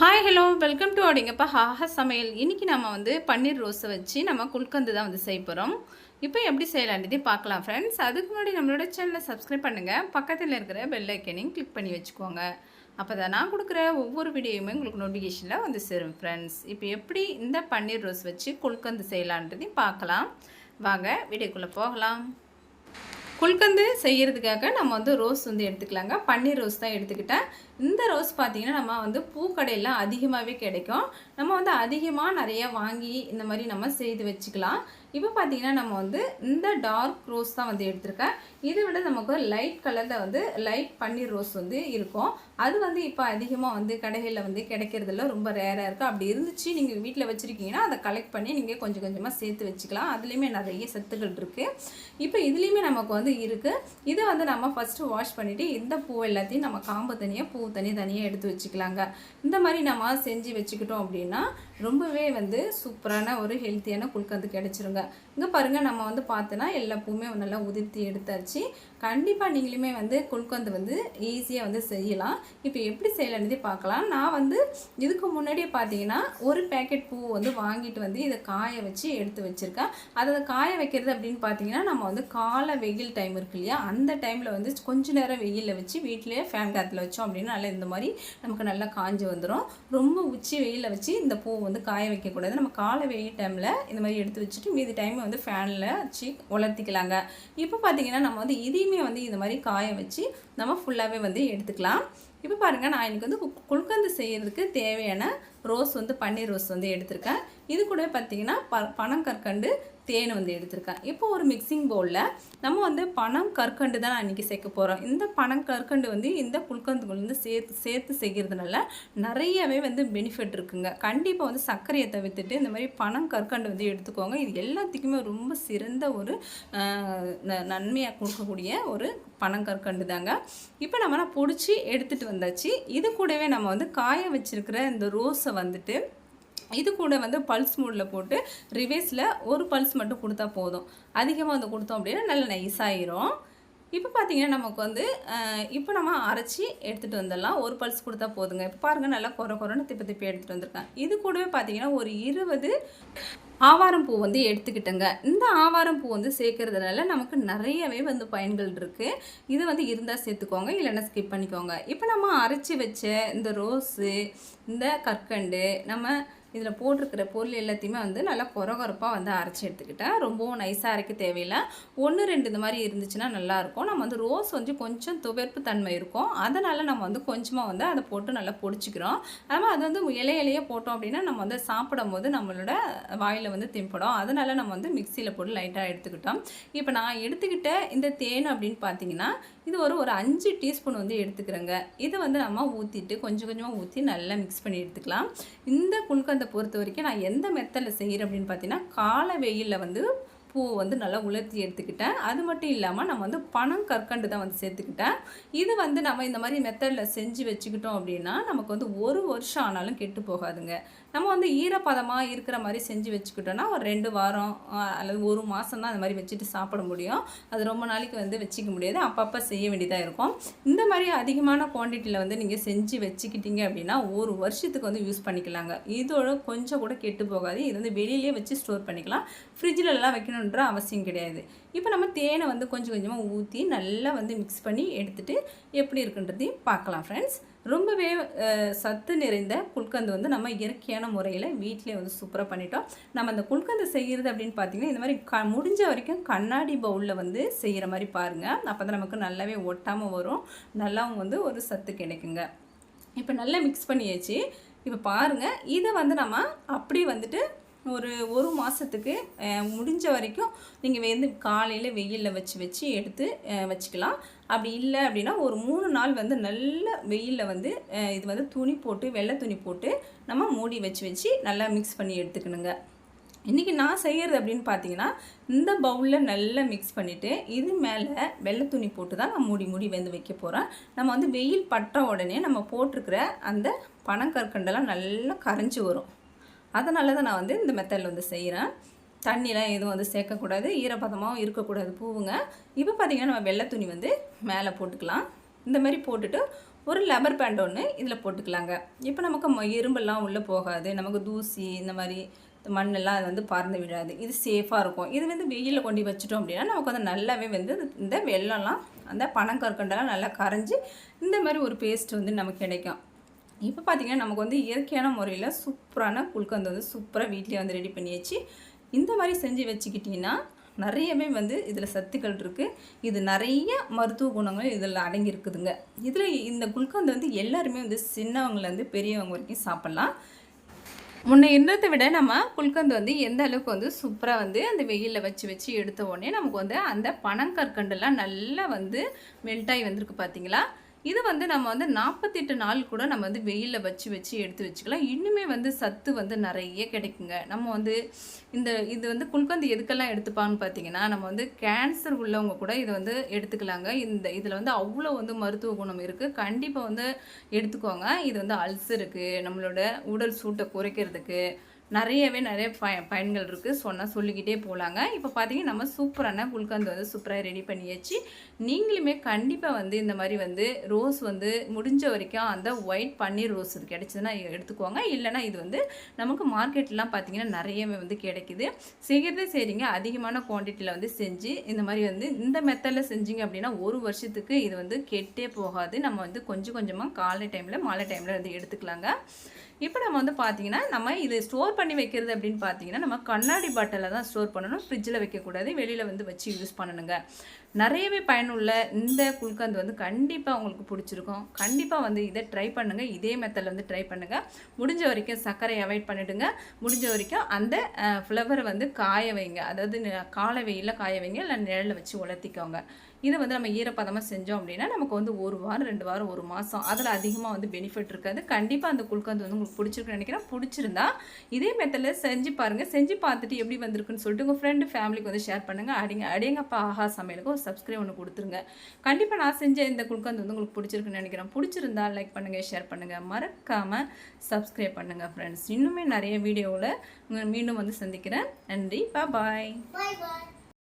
Hi hello welcome to அப்படிங்கப்பா ஹாஹா சமையல். இன்றைக்கி நம்ம வந்து பன்னீர் ரோஸை வச்சு நம்ம குல்கந்து தான் வந்து செய்ய போகிறோம். இப்போ எப்படி செய்யலான்றதே பார்க்கலாம் ஃப்ரெண்ட்ஸ். அதுக்கு முன்னாடி நம்மளோட சேனலை சப்ஸ்கிரைப் பண்ணுங்கள், பக்கத்தில் இருக்கிற பெல் ஐக்கனையும் கிளிக் பண்ணி வச்சுக்கோங்க. அப்போ தான் நான் கொடுக்குற ஒவ்வொரு வீடியோவுமே உங்களுக்கு நோட்டிஃபிகேஷனில் வந்து சேரும் ஃப்ரெண்ட்ஸ். இப்போ எப்படி இந்த பன்னீர் ரோஸ் வச்சு குல்கந்து செய்யலான்றதையும் பார்க்கலாம். வாங்க வீடியோக்குள்ளே போகலாம். குல்கந்து செய்கிறதுக்காக நம்ம வந்து ரோஸ் வந்து எடுத்துக்கலாங்க. பன்னீர் ரோஸ் தான் எடுத்துக்கிட்டேன். இந்த ரோஸ் பார்த்திங்கன்னா நம்ம வந்து பூக்கடையில் அதிகமாகவே கிடைக்கும். நம்ம வந்து அதிகமாக நிறையா வாங்கி இந்த மாதிரி நம்ம செய்து வச்சுக்கலாம். இப்போ பார்த்திங்கன்னா நம்ம வந்து இந்த டார்க் ரோஸ் தான் வந்து எடுத்திருக்கேன். இதை விட நமக்கு லைட் கலரில் வந்து லைட் பன்னீர் ரோஸ் வந்து இருக்கும். அது வந்து இப்போ அதிகமாக வந்து கடைகளில் வந்து கிடைக்கிறதுல ரொம்ப ரேராக இருக்குது. அப்படி இருந்துச்சு நீங்கள் வீட்டில் வச்சுருக்கீங்கன்னா அதை கலெக்ட் பண்ணி நீங்கள் கொஞ்சம் கொஞ்சமாக சேர்த்து வச்சுக்கலாம். அதுலேயுமே நிறைய சத்துக்கள் இருக்குது. இப்போ இதுலேயுமே நமக்கு வந்து இருக்குது. இதை வந்து நம்ம ஃபஸ்ட்டு வாஷ் பண்ணிவிட்டு இந்த பூ எல்லாத்தையும் நம்ம காம்பு தனியாக பூ தனியாக எடுத்து வச்சுக்கலாங்க. இந்த மாதிரி நம்ம செஞ்சு வச்சுக்கிட்டோம் அப்படின்னா ரொம்பவே வந்து சூப்பரான ஒரு ஹெல்த்தியான குல்கந்து கிடச்சிருங்க. இங்கே பாருங்கள், நம்ம வந்து பார்த்தோன்னா எல்லா பூவுமே நல்லா உதிர்த்தி எடுத்தாச்சு. கண்டிப்பாக நீங்களுமே வந்து குல்கந்து வந்து ஈஸியாக வந்து செய்யலாம். இப்போ எப்படி செய்யலான்றதே பார்க்கலாம். நான் வந்து இதுக்கு முன்னாடியே பார்த்தீங்கன்னா ஒரு பேக்கெட் பூ வந்து வாங்கிட்டு வந்து இதை காய வச்சு எடுத்து வச்சுருக்கேன். அதை காய வைக்கிறது அப்படின்னு பார்த்தீங்கன்னா நம்ம வந்து காலை வெயில் டைம் இருக்கு இல்லையா, அந்த டைமில் வந்து கொஞ்சம் நேரம் வெயிலில் வச்சு வீட்டிலேயே ஃபேன் காற்றுல வச்சோம் அப்படின்னா நல்லா இந்த மாதிரி நமக்கு நல்லா காஞ்சி வந்துடும். ரொம்ப உச்சி வெயிலில் வச்சு இந்த பூ வந்து காய வைக்கக்கூடாது. நம்ம காலை வெயில் டைமில் இந்த மாதிரி எடுத்து வச்சுட்டு மீதி டைம் வந்து ஃபேனில் வச்சு வளர்த்திக்கலாங்க. இப்போ பார்த்தீங்கன்னா நம்ம வந்து இதையுமே வந்து இந்த மாதிரி காய வச்சு நம்ம ஃபுல்லாகவே வந்து எடுத்துக்கலாம். இப்போ பாருங்கள், நான் இன்றைக்கி வந்து குல்கந்து செய்கிறதுக்கு தேவையான ரோஸ் வந்து பன்னீர் ரோஸ் வந்து எடுத்திருக்கேன். இது கூட பார்த்திங்கன்னா பனங்கற்கண்டு தேன் வந்து எடுத்திருக்கேன். இப்போ ஒரு மிக்சிங் பவுலில் நம்ம வந்து பனங்கற்கண்டு தான் நான் இன்றைக்கி சேர்க்க போகிறோம். இந்த பனங்கற்கண்டு வந்து இந்த குல்கந்துகள் வந்து சேர்த்து செய்கிறதுனால நிறையவே வந்து பெனிஃபிட் இருக்குங்க. கண்டிப்பாக வந்து சர்க்கரையை தவிர்த்துட்டு இந்த மாதிரி பனங்கற்கண்டு வந்து எடுத்துக்கோங்க. இது எல்லாத்துக்குமே ரொம்ப சிறந்த ஒரு நன்மையாக கொடுக்கக்கூடிய ஒரு பனங்கற்கண்டு தாங்க. இப்போ நம்ம பொடிச்சு எடுத்துகிட்டு வந்தாச்சு. இது கூடவே நம்ம வந்து காய வச்சுருக்கிற இந்த ரோஸை வந்துட்டு இது கூட வந்து பல்ஸ் மூடில் போட்டு ரிவேஸில் ஒரு பல்ஸ் மட்டும் கொடுத்தா போதும். அதிகமாக வந்து கொடுத்தோம் அப்படின்னா நல்ல நைஸாகிரும். இப்போ பார்த்தீங்கன்னா நமக்கு வந்து இப்போ நம்ம அரைச்சி எடுத்துகிட்டு வந்துடலாம். ஒரு பல்ஸ் கொடுத்தா போதுங்க. இப்போ பாருங்கள், நல்லா கொரன்னு திப்பி எடுத்துகிட்டு வந்திருக்கேன். இது கூடவே பார்த்தீங்கன்னா ஒரு 20 ஆவாரம் பூ வந்து எடுத்துக்கிட்டேங்க. இந்த ஆவாரம் பூ வந்து சேர்க்கறதுனால நமக்கு நிறையவே வந்து பயன்கள் இருக்குது. இது வந்து இருந்தால் சேர்த்துக்கோங்க, இல்லைன்னா ஸ்கிப் பண்ணிக்கோங்க. இப்போ நம்ம அரைச்சி வச்ச இந்த ரோஸு, இந்த கற்கண்டு, நம்ம இதில் போட்டிருக்கிற பொருள் எல்லாத்தையுமே வந்து நல்லா கொரப்பாக வந்து அரைச்சி எடுத்துக்கிட்டேன். ரொம்பவும் நைஸாக அரைக்க தேவையில்லை. 1-2 இந்த மாதிரி இருந்துச்சுன்னா நல்லாயிருக்கும். நம்ம வந்து ரோஸ் வந்து கொஞ்சம் துவர்ப்பு தன்மை இருக்கும். அதனால் நம்ம வந்து கொஞ்சமாக வந்து அதை போட்டு நல்லா பொடிச்சிக்கிறோம். நம்ம அது வந்து இலையிலையே போட்டோம் அப்படின்னா நம்ம வந்து சாப்பிடும் போது நம்மளோட வாயில் வந்து தின்படும். அதனால் நம்ம வந்து மிக்சியில் போட்டு லைட்டாக எடுத்துக்கிட்டோம். இப்போ நான் எடுத்துக்கிட்ட இந்த தேன் அப்படின்னு பார்த்தீங்கன்னா இது ஒரு 5 டீஸ்பூன் வந்து எடுத்துக்கிறேங்க. இதை வந்து நம்ம ஊற்றிட்டு கொஞ்சமாக ஊற்றி நல்லா மிக்ஸ் பண்ணி எடுத்துக்கலாம். இந்த குல்கந்தை பொறுத்த வரைக்கும் நான் எந்த மெத்தடில் செய்கிறேன் அப்படின்னு பார்த்தீங்கன்னா காலை வெயிலில் வந்து பூவை வந்து நல்லா உலர்த்தி எடுத்துக்கிட்டேன். அது மட்டும் இல்லாமல் நம்ம வந்து பனங்கற்கண்டு தான் வந்து சேர்த்துக்கிட்டேன். இது வந்து நம்ம இந்த மாதிரி மெத்தடில் செஞ்சு வச்சுக்கிட்டோம் அப்படின்னா நமக்கு வந்து 1 வருஷம் ஆனாலும் கெட்டு போகாதுங்க. நம்ம வந்து ஈரப்பதமாக இருக்கிற மாதிரி செஞ்சு வச்சுக்கிட்டோன்னா ஒரு 2 வாரம் அல்லது 1 மாதம் தான் அந்த மாதிரி வச்சுட்டு சாப்பிட முடியும். அது ரொம்ப நாளைக்கு வந்து வச்சுக்க முடியாது. அப்பப்போ செய்ய வேண்டியதாக இருக்கும். இந்த மாதிரி அதிகமான குவான்டிட்டியில் வந்து நீங்கள் செஞ்சு வச்சுக்கிட்டீங்க அப்படின்னா 1 வருஷத்துக்கு வந்து யூஸ் பண்ணிக்கலாங்க. இதோட கொஞ்சம் கூட கெட்டு போகாது. இது வந்து வெளியிலே வச்சு ஸ்டோர் பண்ணிக்கலாம். ஃப்ரிட்ஜிலலாம் வைக்கணுன்ற அவசியம் கிடையாது. இப்போ நம்ம தேனை வந்து கொஞ்சமாக ஊற்றி நல்லா வந்து மிக்ஸ் பண்ணி எடுத்துகிட்டு எப்படி இருக்குன்றதையும் பார்க்கலாம் ஃப்ரெண்ட்ஸ். ரொம்பவே சத்து நிறைந்த குல்கந்து வந்து நம்ம இயற்கையான முறையில் வீட்டிலே வந்து சூப்பராக பண்ணிட்டோம். நம்ம அந்த குல்கந்து செய்கிறது அப்படின்னு பார்த்தீங்கன்னா இந்த மாதிரி முடிஞ்ச வரைக்கும் கண்ணாடி பவுலில் வந்து செய்கிற மாதிரி பாருங்கள். அப்போ தான் நமக்கு நல்லாவே ஒட்டாமல் வரும். நல்லாவும் வந்து ஒரு சத்து கிடைக்குங்க. இப்போ நல்லா மிக்ஸ் பண்ணியாச்சு. இப்போ பாருங்கள், இதை வந்து நம்ம அப்படி வந்துட்டு ஒரு மாதத்துக்கு முடிஞ்ச வரைக்கும் நீங்கள் வந்து காலையில் வெயிலில் வச்சு எடுத்து வச்சுக்கலாம். அப்படி இல்லை அப்படின்னா ஒரு 3 நாள் வந்து நல்ல வெயிலில் வந்து இது வந்து துணி போட்டு வெள்ளை துணி போட்டு நம்ம மூடி வச்சு நல்லா மிக்ஸ் பண்ணி எடுத்துக்கணுங்க. இன்றைக்கி நான் செய்கிறது அப்படின்னு பார்த்தீங்கன்னா இந்த பவுலில் நல்லா மிக்ஸ் பண்ணிவிட்டு இது மேலே வெள்ளை துணி போட்டு தான் நான் மூடி வந்து வைக்க போகிறேன். நம்ம வந்து வெயில் பட்ட உடனே நம்ம போட்டிருக்கிற அந்த பனங்கற்கண்டெல்லாம் நல்லா கரைஞ்சி வரும். அதனால தான் நான் வந்து இந்த மெத்தடில் வந்து செய்கிறேன். தண்ணிலாம் எதுவும் வந்து சேர்க்கக்கூடாது, ஈரப்பதமாகவும் இருக்கக்கூடாது பூவுங்க. இப்போ பார்த்திங்கன்னா நம்ம வெள்ளை துணி வந்து மேலே போட்டுக்கலாம். இந்த மாதிரி போட்டுட்டு ஒரு லப்பர் பேண்ட் ஒன்று இதில் போட்டுக்கலாங்க. இப்போ நமக்கு இரும்பெல்லாம் உள்ளே போகாது, நமக்கு தூசி இந்த மாதிரி மண்ணெல்லாம் அது வந்து பறந்து விடாது. இது சேஃபாக இருக்கும். இது வந்து வெயிலில் கொண்டு வச்சுட்டோம் அப்படின்னா நமக்கு வந்து நல்லாவே வந்து இந்த வெள்ளம்லாம் அந்த பனங்கற்கண்டெல்லாம் நல்லா கரைஞ்சி இந்த மாதிரி ஒரு பேஸ்ட் வந்து நமக்கு கிடைக்கும். இப்போ பார்த்திங்கன்னா நமக்கு வந்து இயற்கையான முறையில் சூப்பரான குல்கந்து வந்து சூப்பராக வீட்டிலே வந்து ரெடி பண்ணியாச்சு. இந்த மாதிரி செஞ்சு வச்சுக்கிட்டிங்கன்னா நிறையவே வந்து இதில் சத்துக்கள் இருக்குது. இது நிறைய மருத்துவ குணங்கள் இதில் அடங்கியிருக்குதுங்க. இதில் இந்த குல்கந்து வந்து எல்லாருமே வந்து சின்னவங்கலேருந்து பெரியவங்க வரைக்கும் சாப்பிட்லாம். முன்ன இருந்ததை விட நம்ம குல்கந்து வந்து எந்த அளவுக்கு வந்து சூப்பராக வந்து அந்த வெயிலில் வச்சு எடுத்த உடனே நமக்கு வந்து அந்த பனங்கற்கண்டெல்லாம் நல்லா வந்து மெல்ட்டாகி வந்திருக்கு பார்த்தீங்களா. இது வந்து நம்ம வந்து 48 நாள் கூட நம்ம வந்து வெயிலில் வச்சு எடுத்து வச்சுக்கலாம். இன்னுமே வந்து சத்து வந்து நிறைய கிடைக்குங்க. நம்ம வந்து இது வந்து குல்கந்து எதுக்கெல்லாம் எடுத்துப்பான்னு பார்த்தீங்கன்னா, நம்ம வந்து கேன்சர் உள்ளவங்க கூட இதை வந்து எடுத்துக்கலாங்க. இதில் வந்து அவ்வளோ வந்து மருத்துவ குணம் இருக்குது. கண்டிப்பாக வந்து எடுத்துக்கோங்க. இது வந்து அல்சருக்கு, நம்மளோட உடல் சூட்டை குறைக்கிறதுக்கு நிறைய பயன்கள் இருக்குது. சொல்லிக்கிட்டே போகலாங்க. இப்போ பார்த்தீங்கன்னா நம்ம சூப்பரான குல்கந்து வந்து சூப்பராக ரெடி பண்ணியாச்சு. நீங்களுமே கண்டிப்பாக வந்து இந்த மாதிரி வந்து ரோஸ் வந்து முடிஞ்ச வரைக்கும் அந்த ஒயிட் பன்னீர் ரோஸ் இது கிடைச்சதுன்னா எடுத்துக்கோங்க. இல்லைனா இது வந்து நமக்கு மார்க்கெட்லாம் பார்த்தீங்கன்னா நிறையவே வந்து கிடைக்குது. செய்கிறதே சரிங்க, அதிகமான குவான்டிட்டியில் வந்து செஞ்சு இந்த மாதிரி வந்து இந்த மெத்தடில் செஞ்சிங்க அப்படின்னா 1 வருஷத்துக்கு இது வந்து கெட்டே போகாது. நம்ம வந்து கொஞ்சம் கொஞ்சமாக காலை டைமில் மாலை டைமில் வந்து எடுத்துக்கலாங்க. இப்போ நம்ம வந்து பார்த்திங்கன்னா நம்ம இது ஸ்டோர் பண்ணி வைக்கிறது அப்படின்னு பார்த்தீங்கன்னா நம்ம கண்ணாடி பாட்டிலில் தான் ஸ்டோர் பண்ணணும். ஃப்ரிட்ஜில் வைக்கக்கூடாது, வெளியில் வந்து வச்சு யூஸ் பண்ணணுங்க. நிறையவே பயனுள்ள இந்த குல்கந்து வந்து கண்டிப்பாக உங்களுக்கு பிடிச்சிருக்கும். கண்டிப்பாக வந்து இதை ட்ரை பண்ணுங்கள். இதே மெத்தடில் வந்து ட்ரை பண்ணுங்கள். முடிஞ்ச வரைக்கும் சர்க்கரை அவாய்ட் பண்ணிவிடுங்க. முடிஞ்ச வரைக்கும் அந்த ஃப்ளவரை வந்து காய வைங்க. அதாவது காலை வெயிலில் காய வைங்க, இல்லை நிழலில் வச்சு உலர்த்திக்கோங்க. இதை வந்து நம்ம ஈரப்பதமாக செஞ்சோம் அப்படின்னா நமக்கு வந்து 1 வாரம் 2 வாரம் 1 மாதம் அதில் அதிகமாக வந்து பெனிஃபிட் இருக்காது. கண்டிப்பாக அந்த குல்கந்து வந்து உங்களுக்கு பிடிச்சிருக்குன்னு நினைக்கிறேன். பிடிச்சிருந்தா இதே மெத்தடில் செஞ்சு பாருங்கள். செஞ்சு பார்த்துட்டு எப்படி வந்திருக்குன்னு சொல்லிட்டு உங்கள் ஃப்ரெண்டு ஃபேமிலிக்கு வந்து ஷேர் பண்ணுங்கள். அடிங்கப்பா ஆஹா சமையலுக்கு ஒரு சப்ஸ்கிரைப் ஒன்று கொடுத்துருங்க. கண்டிப்பாக நான் செஞ்ச இந்த குல்கந்து வந்து உங்களுக்கு பிடிச்சிருக்குன்னு நினைக்கிறேன். பிடிச்சிருந்தா லைக் பண்ணுங்கள், ஷேர் பண்ணுங்கள், மறக்காமல் சப்ஸ்கிரைப் பண்ணுங்கள் ஃப்ரெண்ட்ஸ். இன்னுமே நிறைய வீடியோவில் மீண்டும் வந்து சந்திக்கிறேன். நன்றி, பாய்.